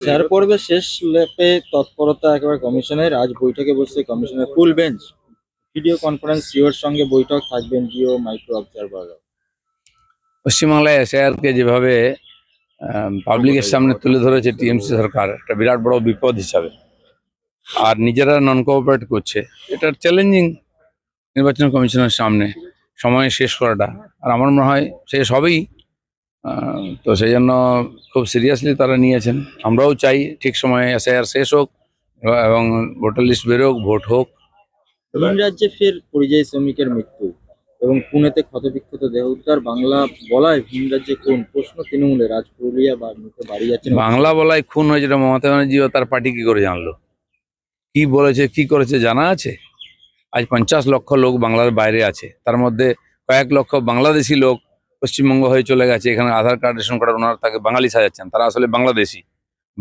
Sir পর্বে শেষ ল্যাপে তৎপরতা একেবারে কমিশনের। আজ বৈঠকে বসছে কমিশনের ফুল বেঞ্চ। ভিডিও কনফারেন্স জিওর সঙ্গে বৈঠক থাকবেন জিও মাইক্রো অবজারভাররা। পশ্চিমবাংলায় এসআইআরকে যেভাবে পাবলিকের সামনে তুলে ধরেছে টিএমসি সরকার একটা বিরাট বড় বিপদ হিসাবে, আর নিজেরা নন কোঅপারেট করছে, এটা চ্যালেঞ্জিং নির্বাচন কমিশনের সামনে সময়ে শেষ করাটা। আর আমার মনে হয় শেষ হবেই। তো সেই জন্য খুব সিরিয়াসলি তারা নিয়েছেন। আমরাও চাই ঠিক সময়ে এসআইআর শেষ হোক এবং ভোটার লিস্ট বেরোক, ভোট হোক। ভিন রাজ্যে ফের পরিযায়ী শ্রমিকের মৃত্যু এবং পুনেতে ক্ষতবিক্ষত দেহ উদ্ধার। বাংলা বলায় ভিন রাজ্যে কোন প্রশ্ন তৃণমূলের। আজ পুরুলিয়া বা মুখে বাড়ি যাচ্ছেন। বাংলা বলায় খুন হয়েছে, এটা মমতা ব্যানার্জি ও তার পার্টি কি করে জানলো? কি বলেছে, কি করেছে জানা আছে? আজ 50 লক্ষ লোক বাংলার বাইরে আছে, তার মধ্যে কয়েক লক্ষ বাংলাদেশি লোক পশ্চিমবঙ্গ হয়ে চলে গেছে। এখানে আধার কার্ড, রেশন কার্ড ওনারা তাকে বাঙালি সাজাচ্ছেন, তারা আসলে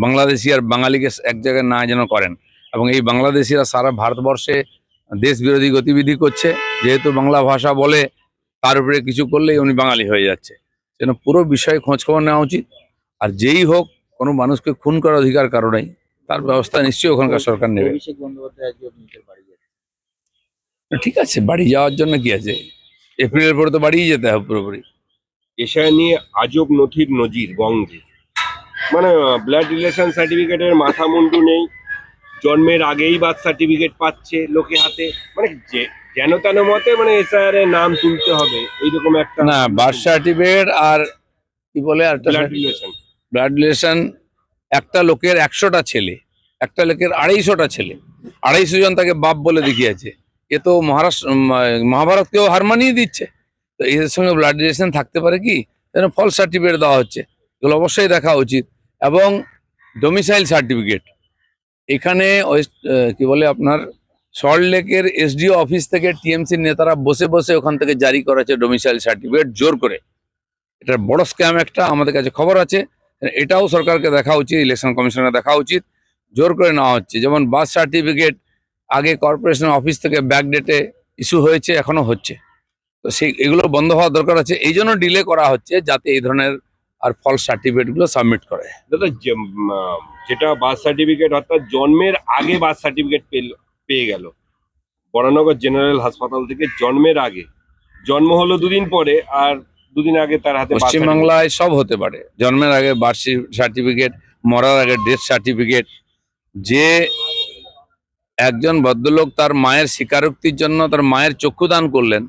বাংলাদেশি আর বাঙালিকে এক জায়গায় না যেন করেন। এবং এই বাংলাদেশিরা সারা ভারতবর্ষে দেশ বিরোধী গতিবিধি করছে। যেহেতু বাংলা ভাষা বলে, তার উপরে কিছু করলেই উনি বাঙালি হয়ে যাচ্ছে। যেন পুরো বিষয়ে খোঁজখবর নেওয়া উচিত। আর যেই হোক, কোনো মানুষকে খুন করার অধিকার কারো নেই, তার ব্যবস্থা নিশ্চয়ই ওখানকার সরকার নেবে। অভিষেক বন্দ্যোপাধ্যায় আজকে নিজের বাড়ি যাচ্ছে। ঠিক আছে, বাড়ি যাওয়ার জন্য কি আছে? এপ্রিলের পরে তো বাড়িই যেতে হবে পুরোপুরি। এশিয়া নিয়ে আজব নথির নজির বঙ্গে। মানে ব্লাড রিলেশন সার্টিফিকেটের মাথা মুন্ডু নেই, জন্মের আগেই বার্থ সার্টিফিকেট পাচ্ছে লোকে হাতে। মানে যে যেন তেন মতে মানে এসআইআর এর নাম তুলতে হবে, এইরকম একটা। না, বার্থ সার্টিফিকেট আর কি বলে ব্লাড রিলেশন। একটা লোকের 100টা ছেলে, একটা লোকের 250টা ছেলে, 250 জন তাকে বাপ বলে দেখিয়েছে। এ তো মহাভারতকেও হার মানিয়ে দিচ্ছে। তো এদের সঙ্গে ব্লাড রিলেশন থাকতে পারে কি? যেন ফলস সার্টিফিকেট দেওয়া হচ্ছে, এগুলো অবশ্যই দেখা উচিত। এবং ডোমিসাইল সার্টিফিকেট, এখানে কি বলে আপনার সল্টলেকের এসডিও অফিস থেকে টিএমসির নেতারা বসে বসে ওখান থেকে জারি করেছে ডোমিসাইল সার্টিফিকেট জোর করে। এটা বড় স্ক্যাম একটা, আমাদের কাছে খবর আছে। এটাও সরকারকে দেখা উচিত, ইলেকশন কমিশনের দেখা উচিত। জোর করে নেওয়া হচ্ছে। যেমন বার্থ সার্টিফিকেট আগে কর্পোরেশন অফিস থেকে ব্যাক ডেটে ইস্যু হয়েছে, এখনো হচ্ছে। তো সেই এগুলো বন্ধ হওয়ার দরকার আছে। এই জন্য ডিলে করা হচ্ছে, যাতে এই ধরনের আর ফলস সার্টিফিকেটগুলো সাবমিট করে। দাদা যেটা বার্থ সার্টিফিকেট, অর্থাৎ জন্মের আগে বার্থ সার্টিফিকেট পেয়ে গেল বরানগর জেনারেল হাসপাতাল থেকে, জন্মের আগে। জন্ম হলো 2 দিন পরে, আর 2 দিন আগে তার হাতে। পশ্চিমবাংলায় সব হতে পারে, জন্মের আগে বার্থ সার্টিফিকেট, মরার আগে ডেথ সার্টিফিকেট। যে একজন ভদ্রলোক তার মায়ের স্বীকারোক্তির জন্য তার মায়ের চক্ষুদান করলেন,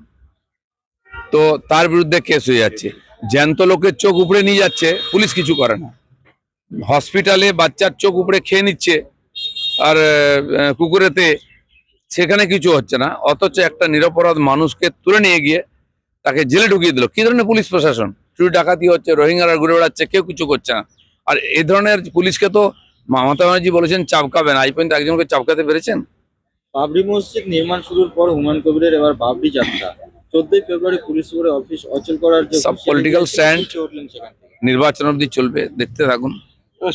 তো তার বিরুদ্ধে কেস হয়ে যাচ্ছে। জ্যান্ত লোকের চোখ উপড়ে নিয়ে যাচ্ছে, পুলিশ কিছু করে না। হসপিটালে বাচ্চার চোখ উপড়ে খেয়ে নিচ্ছে আর কুকুরেতে, সেখানে কিছু হচ্ছে না। অথচ একটা নিরপরাধ মানুষকে তুলে নিয়ে গিয়ে তাকে জেলে ঢুকিয়ে দিল। কি ধরনের পুলিশ প্রশাসন? চুরি ডাকাতি হচ্ছে, রোহিঙ্গারা ঘুরে বেড়াচ্ছে, কেউ কিছু করছে না। আর এই ধরনের পুলিশকে তো মমতা ব্যানার্জি বলেছেন চাপকাবেন, আজ পর্যন্ত একজনকে চাপকাতে পেরেছেন? বাবরি মসজিদ নির্মাণ শুরুর পর হুমায়ুন কবিরের এবার বাবরি যাত্রা। 14ই ফেব্রুয়ারি পুলিশ সুপারের অফিস অচল করার সব পলিটিক্যাল স্ট্যান্ড, নির্বাচন অবধি চলবে, দেখতে থাকুন।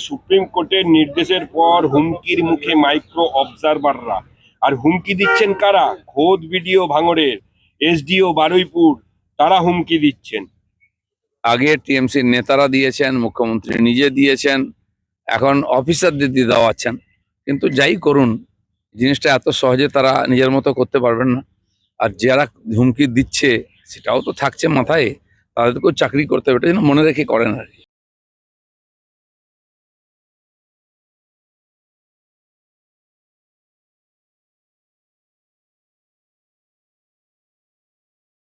সুপ্রিম কোর্টের নির্দেশের পর হুমকির মুখে মাইক্রো অবজারভাররা। আর হুমকি দিচ্ছেন কারা? খোদ ভিডিও ভাঙড়ের এসডিও বারুইপুর, তারা হুমকি দিচ্ছেন। আগে টিএমসির নেতারা দিয়েছেন, মুখ্যমন্ত্রী নিজে দিয়েছেন, এখন অফিসারদের দিয়ে দেওয়াচ্ছেন। কিন্তু যাই করুন, জিনিসটা এত সহজে তারা নিজের মতো করতে পারবেন না। আর যারা হুমকি দিচ্ছে সেটাও তো থাকছে মাথায়, তাদেরকেও চাকরি করতে হবে, এটা যেন মনে রেখে করেন আর কি।